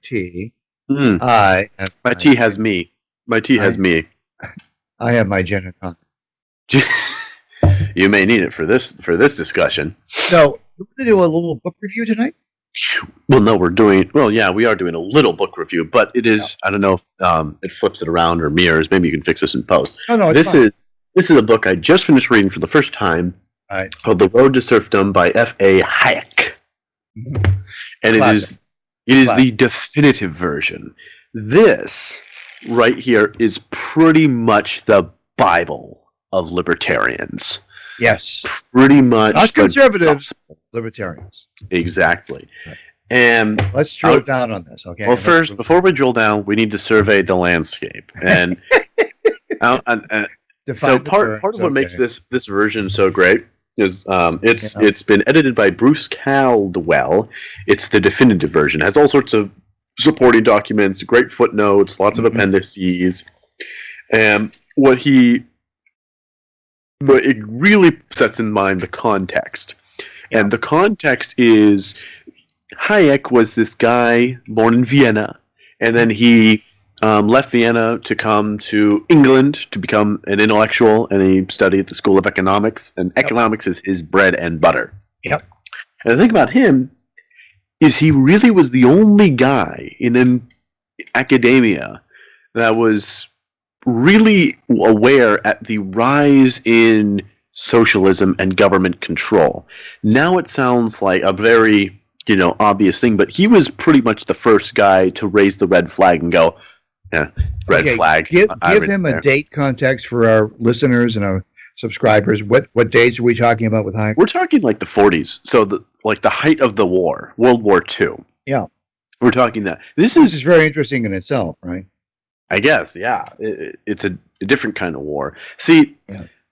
tea. Mm. My tea has me. My tea has me. I have my gin and tonic. You may need it for this discussion. So, we're going to do a little book review tonight? Well, no, we are doing a little book review, but it is, I don't know if it flips it around or mirrors. Maybe you can fix this in post. No, this is a book I just finished reading for the first time, called The Road to Serfdom by F.A. Hayek. Mm-hmm. And it is the definitive version. This right here is pretty much the Bible of libertarians. Yes. Pretty much. Not conservatives, libertarians. Exactly. And let's drill down on this, okay? Well, first, before we drill down, we need to survay the landscape. And so part of what makes this version so great is it's been edited by Bruce Caldwell. It's the definitive version. It has all sorts of supporting documents, great footnotes, lots of appendices. And but it really sets in mind the context. Yeah. And the context is Hayek was this guy born in Vienna, and then he left Vienna to come to England to become an intellectual, and he studied at the School of Economics, and economics is his bread and butter. Yep. And the thing about him is he really was the only guy in academia that was really aware at the rise in socialism and government control. Now it sounds like a very, obvious thing, but he was pretty much the first guy to raise the red flag and go, red flag. Give him a date context for our listeners and our subscribers. What dates are we talking about with Hayek? We're talking like the 40s, so the height of the war, World War II. Yeah. We're talking that. This is very interesting in itself, right? I guess, yeah. It's a different kind of war. See,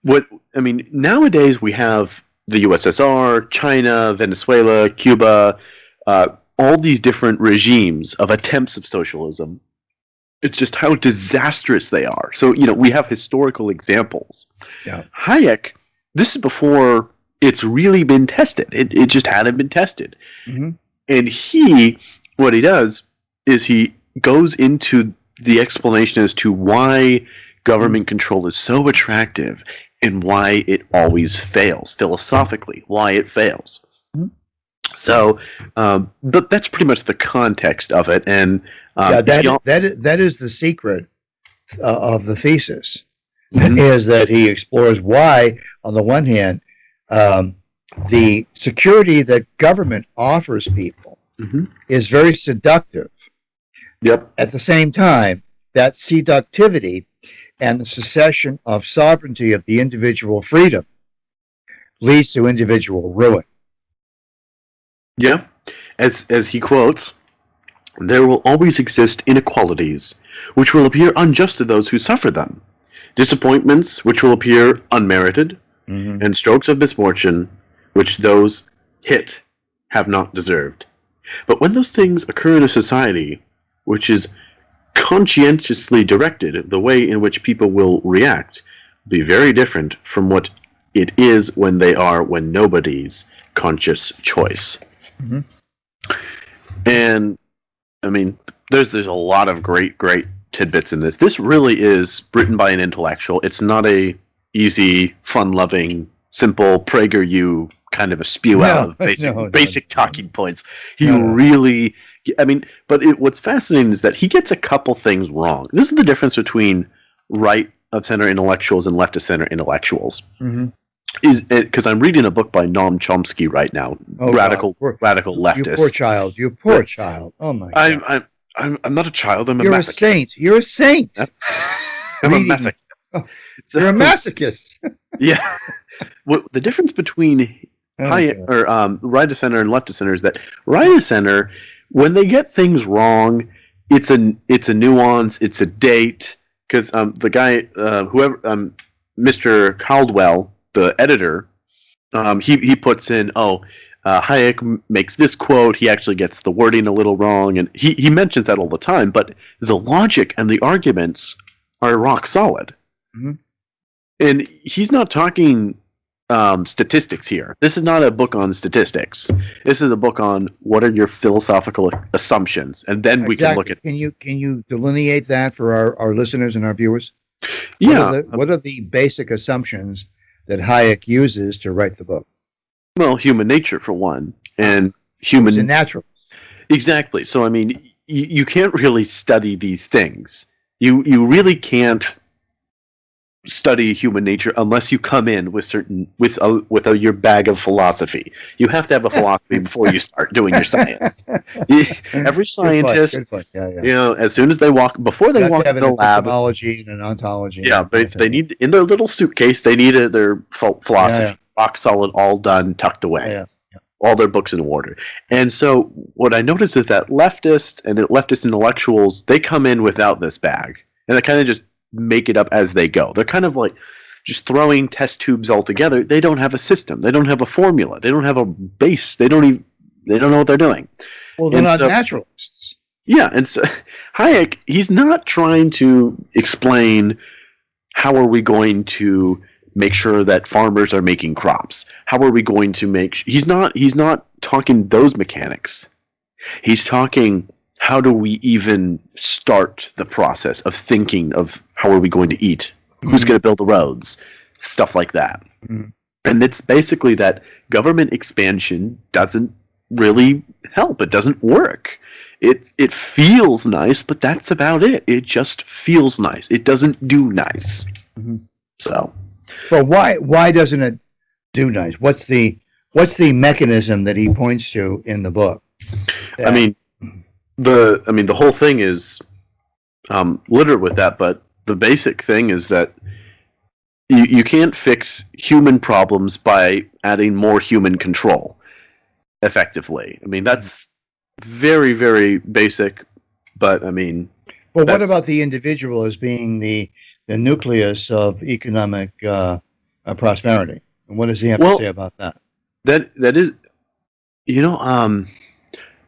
nowadays we have the USSR, China, Venezuela, Cuba, all these different regimes of attempts of socialism. It's just how disastrous they are. So, we have historical examples. Yeah. Hayek, this is before it's really been tested. It just hadn't been tested. Mm-hmm. And what he does is he goes into the explanation as to why government control is so attractive and why it always fails, philosophically, why it fails. Mm-hmm. So, but that's pretty much the context of it. And that is the secret of the thesis, is that he explores why, on the one hand, the security that government offers people is very seductive. Yep. At the same time, that seductivity and the secession of sovereignty of the individual freedom leads to individual ruin. Yeah. As he quotes, there will always exist inequalities which will appear unjust to those who suffer them, disappointments which will appear unmerited, and strokes of misfortune which those hit have not deserved. But when those things occur in a society which is conscientiously directed, the way in which people will react will be very different from what it is when nobody's conscious choice. Mm-hmm. And there's a lot of great tidbits in this. This really is written by an intellectual. It's not a easy, fun-loving, simple PragerU kind of a spew out of basic talking points. Really. What's fascinating is that he gets a couple things wrong. This is the difference between right-of-center intellectuals and left-of-center intellectuals. Mm-hmm. Is because I'm reading a book by Noam Chomsky right now, radical leftist. You poor child. Oh my God. I'm not a child. I'm a masochist. You're a saint. I'm a masochist. You're a masochist. Yeah. The difference between right-of-center and left-of-center is that right-of-center, when they get things wrong, it's a nuance, it's a date, because the guy, Mr. Caldwell, the editor, he puts in, Hayek makes this quote, he actually gets the wording a little wrong, and he mentions that all the time, but the logic and the arguments are rock solid. Mm-hmm. And he's not talking statistics here. This is not a book on statistics. This is a book on what are your philosophical assumptions, and then we can look at. Can you delineate that for our listeners and our viewers? Yeah. What are the basic assumptions that Hayek uses to write the book? Well, human nature for one, and human. It's a natural. Exactly. So I mean, you can't really study these things. You really can't study human nature unless you come in with your bag of philosophy. You have to have a philosophy before you start doing your science. Every scientist, good point. Yeah. you know, as soon as they walk into the lab, epistemology and an ontology. yeah, they need in their little suitcase. They need their philosophy, rock solid, all done, tucked away. Yeah. All their books in order. And so what I noticed is that leftist intellectuals, they come in without this bag. And they kind of just make it up as they go. They're kind of like just throwing test tubes all together. They don't have a system. They don't have a formula. They don't have a base. They don't know what they're doing. Well, they're not naturalists. Yeah, and so Hayek, he's not trying to explain how are we going to make sure that farmers are making crops. How are we going to he's not talking those mechanics. He's talking how do we even start the process of thinking of how are we going to eat? Who's going to build the roads? Stuff like that. Mm-hmm. And it's basically that government expansion doesn't really help. It doesn't work. It feels nice, but that's about it. It just feels nice. It doesn't do nice. Mm-hmm. So Well, why doesn't it do nice? What's the mechanism that he points to in the book? I mean, the whole thing is littered with that, but the basic thing is that you can't fix human problems by adding more human control effectively. I mean, that's very, very basic, but I mean... Well, what about the individual as being the nucleus of economic prosperity? And what does he have to say about that? That is, you know,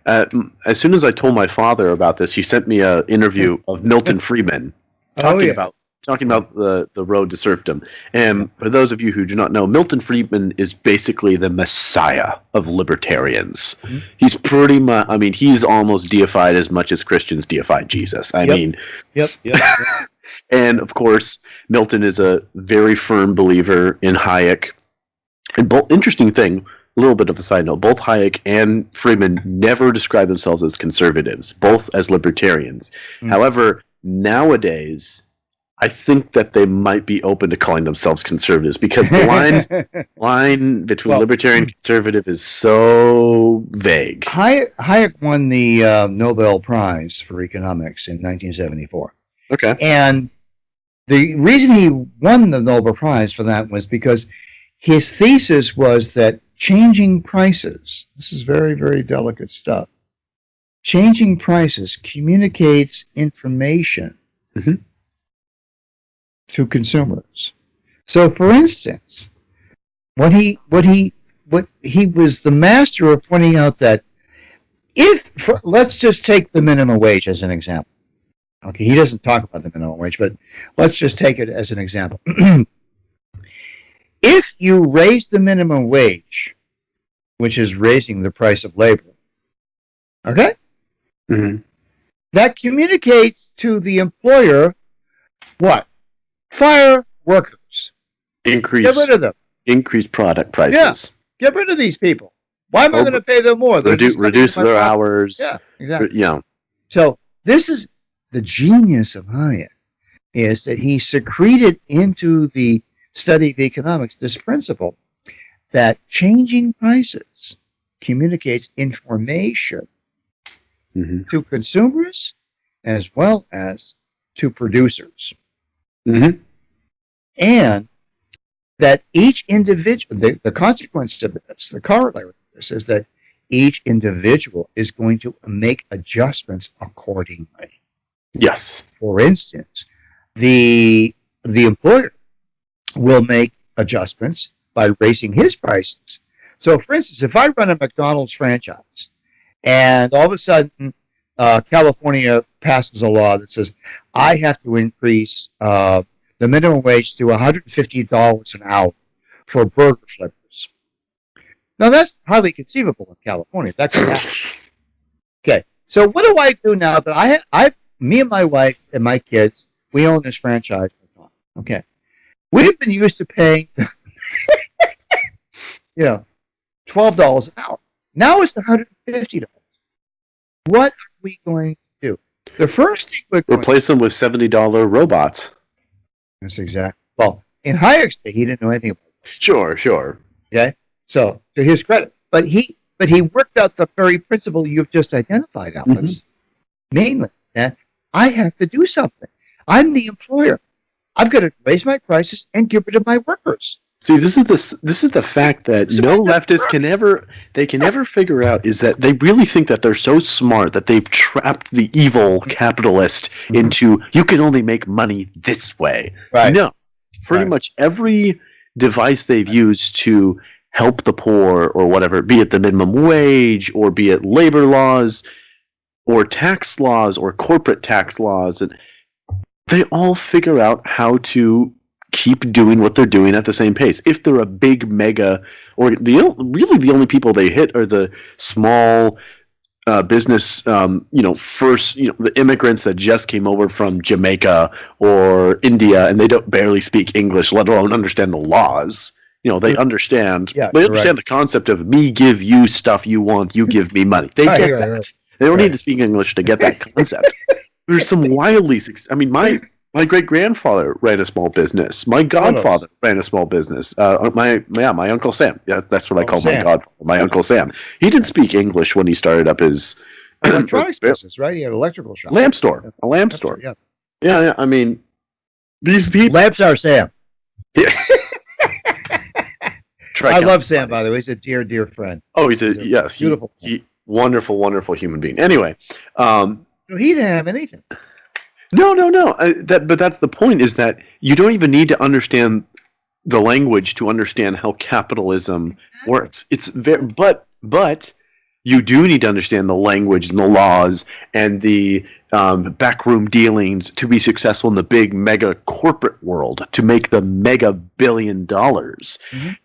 as soon as I told my father about this, he sent me an interview of Milton Friedman talking about the road to serfdom. And for those of you who do not know, Milton Friedman is basically the messiah of libertarians. Mm-hmm. He's pretty much, I mean, he's almost deified as much as Christians deified Jesus. I mean, Yep. And of course, Milton is a very firm believer in Hayek. And interesting thing, a little bit of a side note, both Hayek and Friedman never describe themselves as conservatives, both as libertarians. Mm. However, nowadays, I think that they might be open to calling themselves conservatives because the line between libertarian and conservative is so vague. Hayek won the Nobel Prize for Economics in 1974. Okay. And the reason he won the Nobel Prize for that was because his thesis was that changing prices, this is very, very delicate stuff, changing prices communicates information to consumers. So, for instance, what he was the master of pointing out that let's just take the minimum wage as an example. Okay, he doesn't talk about the minimum wage, but let's just take it as an example. If you raise the minimum wage, which is raising the price of labor, okay? Mm-hmm. That communicates to the employer what? Fire workers. Get rid of them. Increase product prices. Yeah. Get rid of these people. Why am I going to pay them more? Reduce their hours. Yeah, exactly. Yeah. So this is the genius of Hayek, is that he secreted into the study of economics this principle that changing prices communicates information to consumers as well as to producers. Mm-hmm. And that each individual, the consequence of this, the corollary of this, is that each individual is going to make adjustments accordingly. Yes. For instance, the employer will make adjustments by raising his prices. So, for instance, if I run a McDonald's franchise and all of a sudden California passes a law that says I have to increase the minimum wage to $150 an hour for burger flippers. Now, that's highly conceivable in California. That could happen. Okay, so what do I do now that me and my wife and my kids, we own this franchise. Okay, we've been used to paying, $12 an hour. Now it's $150. What are we going to do? The first thing we're going replace them with $70 robots. That's exactly. Well, in Hayek's day, he didn't know anything about it. Sure. Okay, so to his credit, but he worked out the very principle you've just identified, Alex. Mainly that I have to do something. I'm the employer. I've got to raise my prices and get rid of my workers. See, this is the fact that no leftist can ever figure out is that they really think that they're so smart that they've trapped the evil capitalist into you can only make money this way. Right. No, pretty much every device they've used to help the poor or whatever, be it the minimum wage or be it labor laws or tax laws or corporate tax laws, and they all figure out how to keep doing what they're doing at the same pace. If they're a big mega, or really the only people they hit are the small business, the immigrants that just came over from Jamaica or India and they don't barely speak English, let alone understand the laws. They understand. Yeah, they understand the concept of me give you stuff you want, you give me money. They get that. Right. They don't need to speak English to get that concept. There's some wildly. I mean, my great-grandfather ran a small business. My godfather ran a small business. My Uncle Sam. Yeah, that's what I call my godfather. My Uncle Sam. He didn't speak English when he started up his electronics business, right? He had an electrical shop. A lamp store. Yeah. I mean, these people. Lamps are Sam. Yeah. I love Sam, by the way. He's a dear, dear friend. Oh, he's beautiful. Wonderful, wonderful human being. Anyway, so he didn't have anything. No. But that's the point: is that you don't even need to understand the language to understand how capitalism works. It's but you do need to understand the language and the laws and the backroom dealings to be successful in the big mega corporate world, to make the mega $1 billion.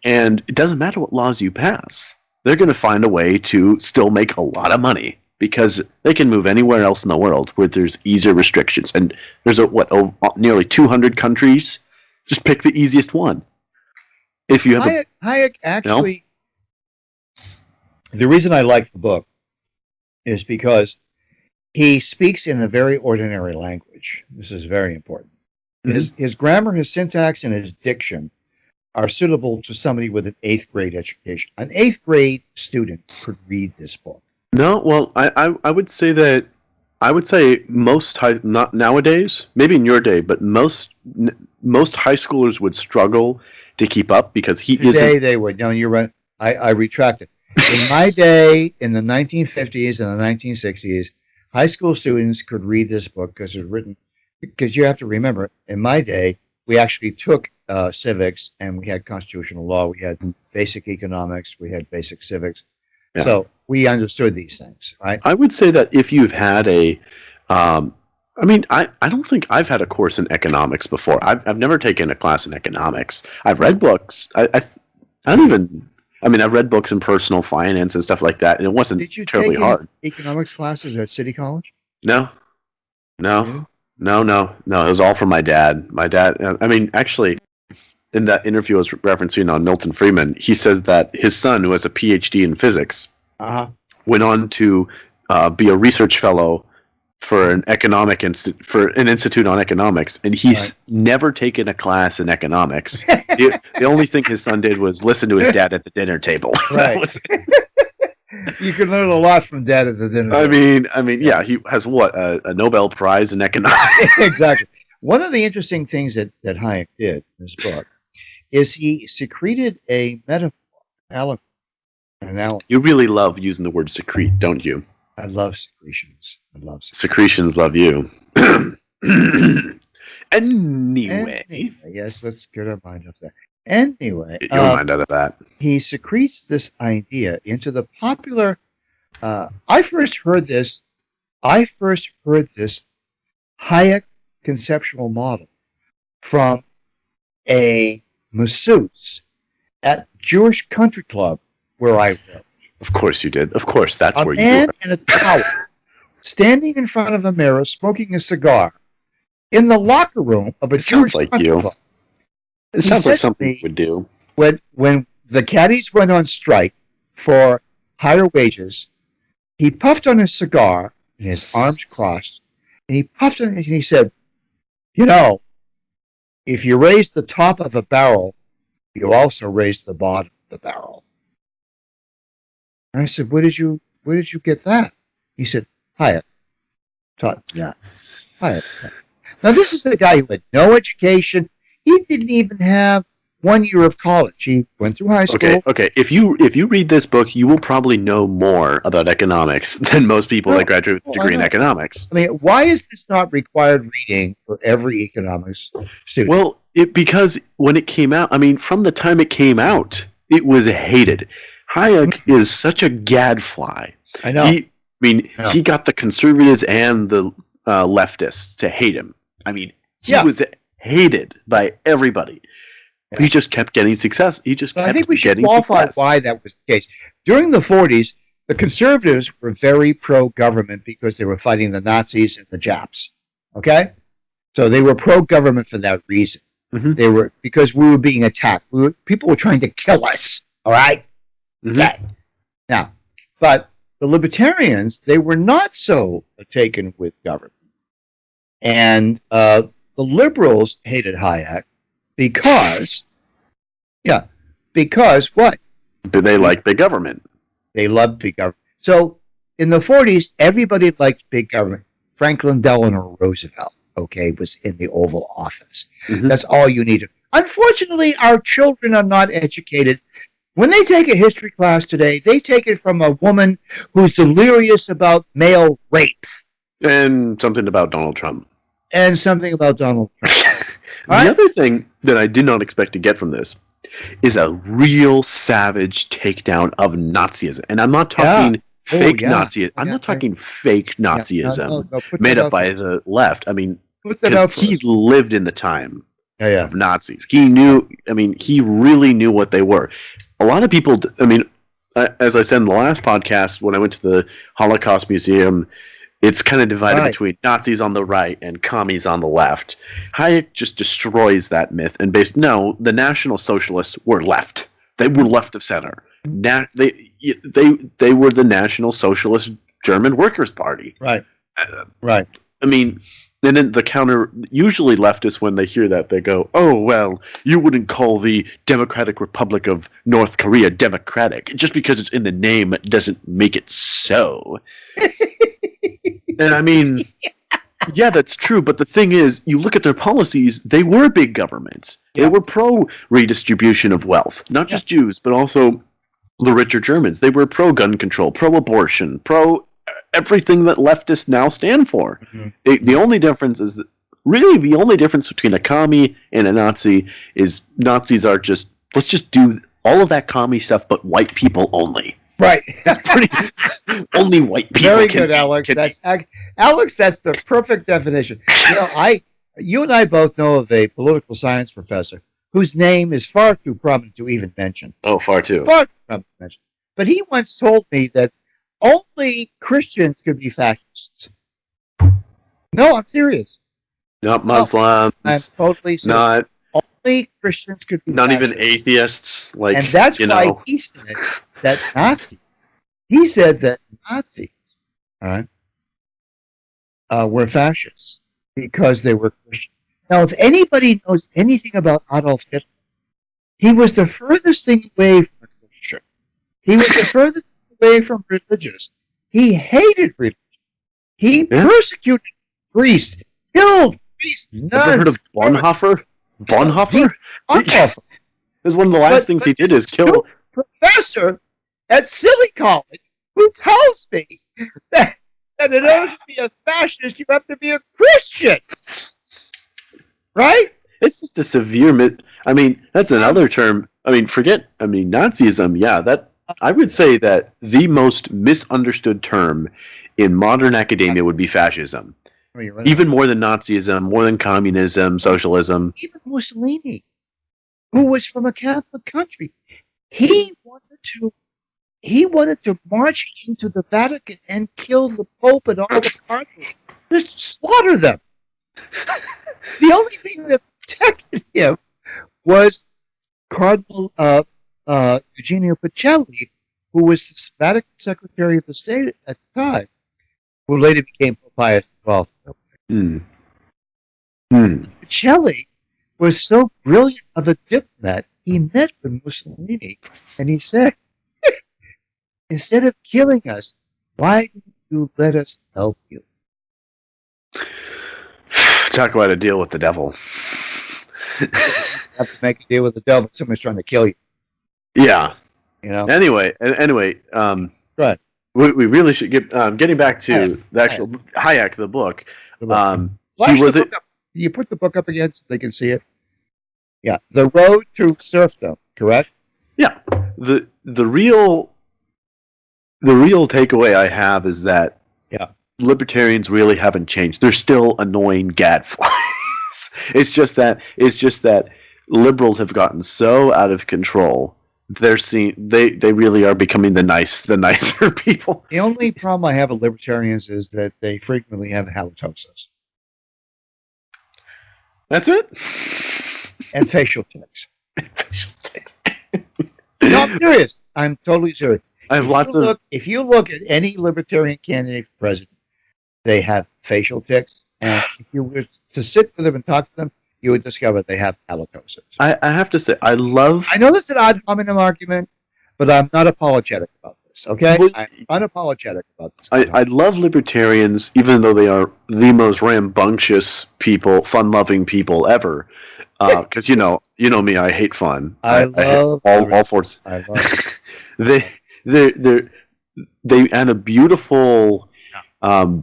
And it doesn't matter what laws you pass; they're going to find a way to still make a lot of money, because they can move anywhere else in the world where there's easier restrictions. And there's nearly 200 countries. Just pick the easiest one. If you have Hayek actually, the reason I like the book is because he speaks in a very ordinary language. This is very important. His grammar, his syntax, and his diction are suitable to somebody with an 8th grade education. An 8th grade student could read this book. No, well, I would say that most not nowadays, maybe in your day, but most high schoolers would struggle to keep up because Today they would. No, you're right. I retract it. In my day, in the 1950s and the 1960s, high school students could read this book because it's written. Because you have to remember, in my day, we actually took civics and we had constitutional law, we had basic economics, we had basic civics. Yeah. So we understood these things, right? I would say that if you've had I don't think I've had a course in economics before. I've never taken a class in economics. I've read books. I've read books in personal finance and stuff like that, and it wasn't terribly hard. Economics classes at City College? No. It was all from my dad. My dad, actually, in that interview I was referencing on Milton Friedman, he says that his son, who has a PhD in physics, went on to be a research fellow for an institute on economics, and he's never taken a class in economics. The only thing his son did was listen to his dad at the dinner table. Right. You can learn a lot from dad at the dinner table. Yeah, he has a Nobel Prize in economics. Exactly. One of the interesting things that Hayek did in this book is he secreted a metaphor, an analogy. You really love using the word secrete, don't you? I love secretions. Secretions love you. Anyway. Yes, let's get our mind up there. Anyway. Get your mind out of that. He secretes this idea into the popular... I first heard this Hayek conceptual model from a masseuse at Jewish Country Club where I lived. Of course you did. Of course, that's where A you man were. in a towel, standing in front of a mirror, smoking a cigar, in the locker room of a It sounds Jewish like Country you. Club. It He sounds like said to something me, you would do. when the caddies went on strike for higher wages, he puffed on his cigar and his arms crossed, and he puffed on it and he said, "You know, if you raise the top of a barrel, you also raise the bottom of the barrel." And I said, where did you get that?" He said, "Hyatt taught me that. Hyatt." Now this is the guy who had no education. He didn't even have 1 year of college. He went through high school. Okay. If you read this book, you will probably know more about economics than most people that graduate with a degree in economics. I mean, why is this not required reading for every economics student? Well, because when it came out, I mean, from the time it came out, it was hated. Hayek is such a gadfly. I know. He got the conservatives and the leftists to hate him. I mean, he was hated by everybody. Yeah. He just kept getting success. He just kept getting success. I think we should qualify why that was the case. During the 40s, the conservatives were very pro-government because they were fighting the Nazis and the Japs. Okay? So they were pro-government for that reason. Mm-hmm. They were, because we were being attacked. People were trying to kill us. All right? Mm-hmm. Okay. Now, but the libertarians, they were not so taken with government. And the liberals hated Hayek because what? They like big government. They loved big government. So in the 40s, everybody liked big government. Franklin Delano Roosevelt, was in the Oval Office. Mm-hmm. That's all you needed. Unfortunately, our children are not educated. When they take a history class today, they take it from a woman who's delirious about male rape. And something about Donald Trump. The other thing that I did not expect to get from this is a real savage takedown of Nazism. And I'm not talking fake Nazism. I'm not talking fake Nazism made up by the left. I mean, he lived in the time of Nazis. He knew, he really knew what they were. A lot of people, as I said in the last podcast, when I went to the Holocaust Museum, it's kind of divided between Nazis on the right and commies on the left. Hayek just destroys that myth and the National Socialists were left. They were left of center. They were the National Socialist German Workers' Party. Right. And then the counter, usually leftists, when they hear that, they go, "Oh, well, you wouldn't call the Democratic Republic of North Korea democratic. Just because it's in the name doesn't make it so." And yeah, that's true. But the thing is, you look at their policies, they were big governments. They were pro-redistribution of wealth. Not just Jews, but also the richer Germans. They were pro-gun control, pro-abortion, everything that leftists now stand for. Mm-hmm. The only difference is that the only difference between a commie and a Nazi is Nazis are let's just do all of that commie stuff, but white people only. Right. Only white people. Very good, Alex. Alex, that's the perfect definition. You and I both know of a political science professor whose name is far too prominent to even mention. Oh, far too prominent to mention. But he once told me that only Christians could be fascists. No, I'm serious. Not Muslims. I'm totally serious. Not only Christians could be not fascists. Even atheists. And that's why he said that Nazis. He said that Nazis, were fascists because they were Christian. Now, if anybody knows anything about Adolf Hitler, he was the furthest thing away from a Christian. He was the furthest away from religious. He hated religion. He persecuted priests, killed priests, nuns. Ever heard of Bonhoeffer? Bonhoeffer? It was one of the last things he did is kill a professor at Silly College who tells me that in order to be a fascist, you have to be a Christian. Right? It's just a severe that's another term. Nazism, I would say that the most misunderstood term in modern academia would be fascism. Even more than Nazism, more than communism, socialism. Even Mussolini, who was from a Catholic country, he wanted to march into the Vatican and kill the Pope and all the cardinals, just slaughter them. The only thing that protected him was Cardinal Eugenio Pacelli, who was the Vatican Secretary of the State at the time, who later became Pope Pius XII. Pacelli was so brilliant of a diplomat, he met with Mussolini and he said, instead of killing us, why didn't you let us help you? Talk about a deal with the devil. You have to make a deal with the devil. Somebody's trying to kill you. Yeah. You know. Anyway, Go ahead. we really should get getting back to the actual Hayek, the book. You put the book up again so they can see it. Yeah, The Road to Serfdom. Correct. Yeah. The real takeaway I have is that libertarians really haven't changed. They're still annoying gadflies. It's just that liberals have gotten so out of control. They really are becoming the nicer people. The only problem I have with libertarians is that they frequently have halitosis. That's it? And facial tics. No, I'm serious. I'm totally serious. I have If you look at any libertarian candidate for president, they have facial tics, and if you were to sit with them and talk to them, you would discover they have halitosis. I have to say, I know this is an ad hominem argument, but I'm not apologetic about this, okay? I'm unapologetic about this. I love libertarians, even though they are the most rambunctious people, fun-loving people ever. Because you know me, I hate fun. I love all forms. I love they add a beautiful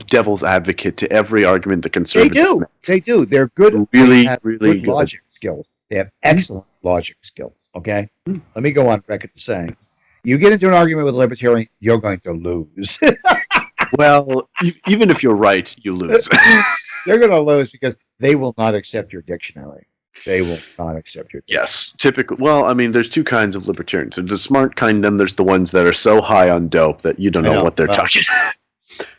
devil's advocate to every argument the conservatives They do. They're good. Really, they have really good logic skills. They have excellent logic skills. Okay? Let me go on record saying, you get into an argument with a libertarian, you're going to lose. Well, even if you're right, you lose. They're going to lose because they will not accept your dictionary. They will not accept your dictionary. Yes, typically. Well, I mean, there's two kinds of libertarians. There's the smart kind, and there's the ones that are so high on dope that you don't know what they're talking about.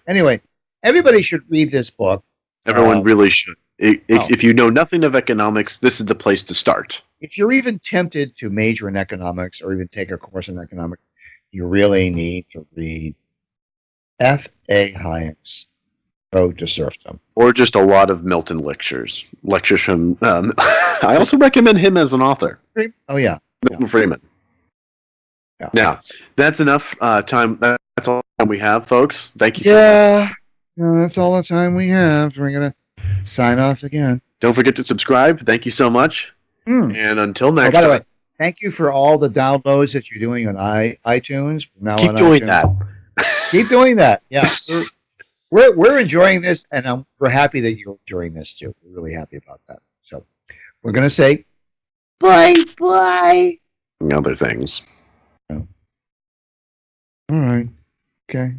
Anyway, everybody should read this book. Everyone really should. If you know nothing of economics, this is the place to start. If you're even tempted to major in economics or even take a course in economics, you really need to read F.A. Hayek's Road to Serfdom. Or just a lot of Milton lectures. Lectures from... I also recommend him as an author. Oh, yeah. Milton Freeman. Yeah. Now, that's enough time. That's all the time we have, folks. Thank you so much. Yeah, that's all the time we have. We're going to sign off again. Don't forget to subscribe. Thank you so much. And until next by the time. way, thank you for all the downloads that you're doing on iTunes. Keep doing that. Keep doing that. Yeah. We're enjoying this, and we're happy that you're enjoying this, too. We're really happy about that. So we're going to say bye-bye. And other things. All right. Okay.